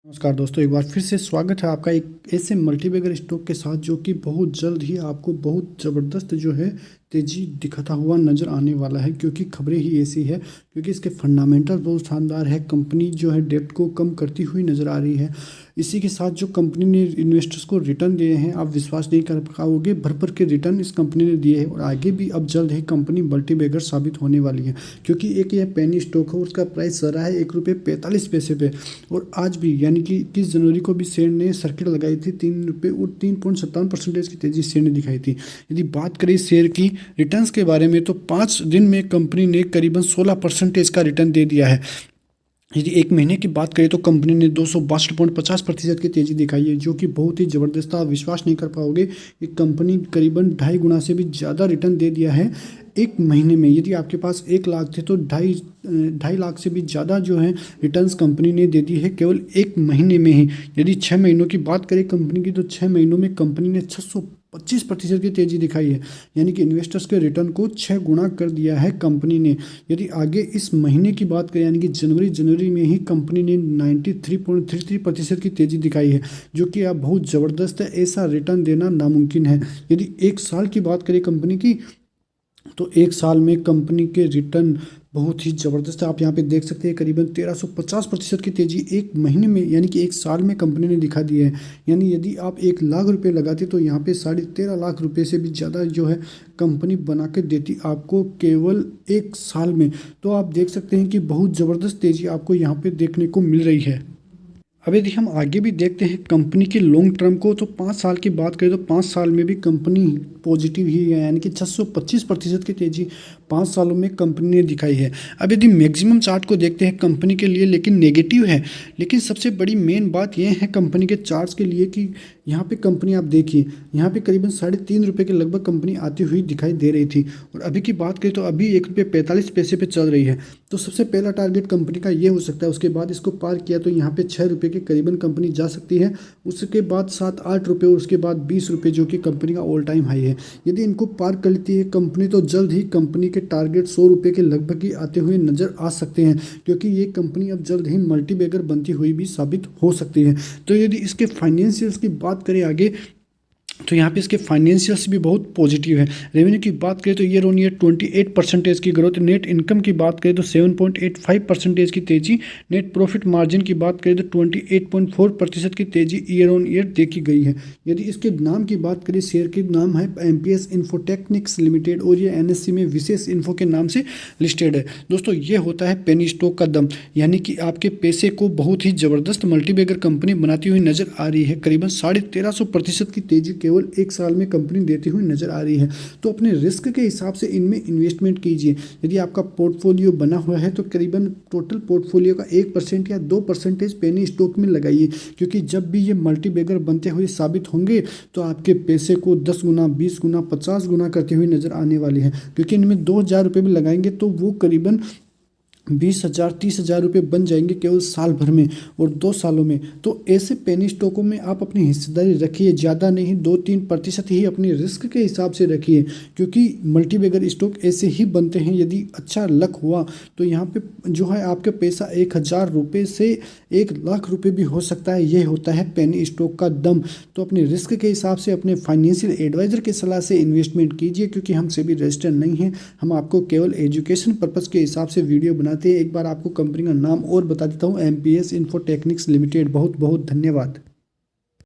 नमस्कार दोस्तों, एक बार फिर से स्वागत है आपका एक ऐसे मल्टीबैगर स्टॉक के साथ जो कि बहुत जल्द ही आपको बहुत ज़बरदस्त जो है तेज़ी दिखाता हुआ नज़र आने वाला है। क्योंकि खबरें ही ऐसी है, क्योंकि इसके फंडामेंटल बहुत शानदार है। कंपनी जो है डेब्ट को कम करती हुई नज़र आ रही है। इसी के साथ जो कंपनी ने इन्वेस्टर्स को रिटर्न दिए हैं, आप विश्वास नहीं कर पाओगे, भर भर के रिटर्न इस कंपनी ने दिए हैं। और आगे भी अब जल्द ही कंपनी मल्टीबैगर साबित होने वाली है। क्योंकि एक यह पेनी स्टॉक है, उसका प्राइस चल रहा है ₹1.45 पे। और आज भी यानी कि 21 जनवरी को भी शेयर ने सर्किट लगाई थी ₹3 और 3.57% की तेजी शेयर ने दिखाई थी। यदि बात करें शेयर की रिटर्न्स के बारे में, तो 5 दिन में कंपनी ने करीबन 16% का रिटर्न दे दिया है। यदि एक महीने की बात करें तो कंपनी ने 262.50% की तेज़ी दिखाई है, जो कि बहुत ही ज़बरदस्त। आप विश्वास नहीं कर पाओगे कि कंपनी करीबन 2.5 गुना से भी ज़्यादा रिटर्न दे दिया है एक महीने में। यदि आपके पास 1 लाख थे तो 2.5 लाख से भी ज़्यादा जो है रिटर्न्स कंपनी ने दे दी है केवल एक महीने में ही। यदि 6 महीनों की बात करें कंपनी की, तो 6 महीनों में कंपनी ने 625% की तेज़ी दिखाई है। यानी कि इन्वेस्टर्स के रिटर्न को 6 गुना कर दिया है कंपनी ने। यदि आगे इस महीने की बात करें, यानी कि जनवरी में ही कंपनी ने 93.33% की तेज़ी दिखाई है, जो कि आप बहुत ज़बरदस्त है। ऐसा रिटर्न देना नामुमकिन है। यदि 1 साल की बात करें कंपनी की, तो 1 साल में कंपनी के रिटर्न बहुत ही ज़बरदस्त है। आप यहाँ पे देख सकते हैं करीबन 1350% की तेज़ी एक महीने में यानी कि 1 साल में कंपनी ने दिखा दी है। यानी यदि आप 1 लाख रुपए लगाते तो यहाँ पे 13.5 लाख रुपए से भी ज़्यादा जो है कंपनी बना के देती आपको केवल 1 साल में। तो आप देख सकते हैं कि बहुत ज़बरदस्त तेज़ी आपको यहाँ पे देखने को मिल रही है। अब यदि हम आगे भी देखते हैं कंपनी के लॉन्ग टर्म को, तो 5 साल की बात करें तो 5 साल में भी कंपनी पॉजिटिव ही है। यानी कि 625% की तेज़ी 5 सालों में कंपनी ने दिखाई है। अब यदि मैक्सिमम चार्ट को देखते हैं कंपनी के लिए, लेकिन नेगेटिव है। लेकिन सबसे बड़ी मेन बात यह है कंपनी के चार्ट्स के लिए कि यहाँ पे कंपनी आप देखिए, यहाँ पे करीबन ₹3.5 के लगभग कंपनी आती हुई दिखाई दे रही थी। और अभी की बात करें तो अभी ₹1.45 पे चल रही है। तो सबसे पहला टारगेट कंपनी का ये हो सकता है। उसके बाद इसको पार किया तो यहाँ पे ₹6 के करीबन कंपनी जा सकती है। उसके बाद ₹7-8 और उसके बाद ₹20, जो कि कंपनी का ऑल टाइम हाई है। यदि इनको पार कर लेती है कंपनी, तो जल्द ही कंपनी के टारगेट ₹100 के लगभग ही आते हुए नजर आ सकते हैं। क्योंकि ये कंपनी अब जल्द ही मल्टीबैगर बनती हुई भी साबित हो सकती है। तो यदि इसके फाइनेंशियल्स की बात करें आगे, तो यहाँ पे इसके फाइनेंशियल्स भी बहुत पॉजिटिव है। रेवेन्यू की बात करें तो ईयर ऑन ईयर 28% की ग्रोथ। नेट इनकम की बात करें तो 7.85% की तेज़ी। नेट प्रॉफिट मार्जिन की बात करें तो 28.4% की तेज़ी ईयर ऑन ईयर देखी गई है। यदि इसके नाम की बात करें, शेयर के नाम है एमपीएस इन्फोटेक्निक्स लिमिटेड और ये एनएससी में विशेष इन्फो के नाम से लिस्टेड है। दोस्तों, ये होता है पेनी स्टॉक का दम, यानी कि आपके पैसे को बहुत ही ज़बरदस्त मल्टीबैगर कंपनी बनाती हुई नजर आ रही है। करीबन 1350% की तेज़ी केवल 1 साल में कंपनी देती हुई नजर आ रही है। तो अपने रिस्क के हिसाब से इनमें इन्वेस्टमेंट कीजिए। यदि आपका पोर्टफोलियो बना हुआ है तो करीबन टोटल पोर्टफोलियो का 1% या 2% पेनी स्टॉक में लगाइए। क्योंकि जब भी ये मल्टीबैगर बनते हुए साबित होंगे तो आपके पैसे को 10 गुना, 20 गुना, 50 गुना करते हुए नजर आने वाले हैं। क्योंकि इनमें 2,000 रुपये भी लगाएंगे तो वो करीबन 20,000 30,000 रुपये बन जाएंगे केवल साल भर में और 2 सालों में। तो ऐसे पेनी स्टॉकों में आप अपनी हिस्सेदारी रखिए, ज़्यादा नहीं, 2-3% ही अपने रिस्क के हिसाब से रखिए। क्योंकि मल्टीबैगर स्टॉक ऐसे ही बनते हैं। यदि अच्छा लक हुआ तो यहाँ पे जो है आपका पैसा 1,000 रुपये से 1 लाख रुपये भी हो सकता है। ये होता है पेनी स्टॉक का दम। तो अपने रिस्क के हिसाब से अपने फाइनेंशियल एडवाइज़र की सलाह से इन्वेस्टमेंट कीजिए। क्योंकि हम सेबी रजिस्टर्ड नहीं हैं, हम आपको केवल एजुकेशन पर्पज़ के हिसाब से वीडियो बनाते हैं। एक बार आपको कंपनी का नाम और बता देता हूँ, एमपीएस इन्फोटेक्निक्स लिमिटेड। बहुत बहुत धन्यवाद।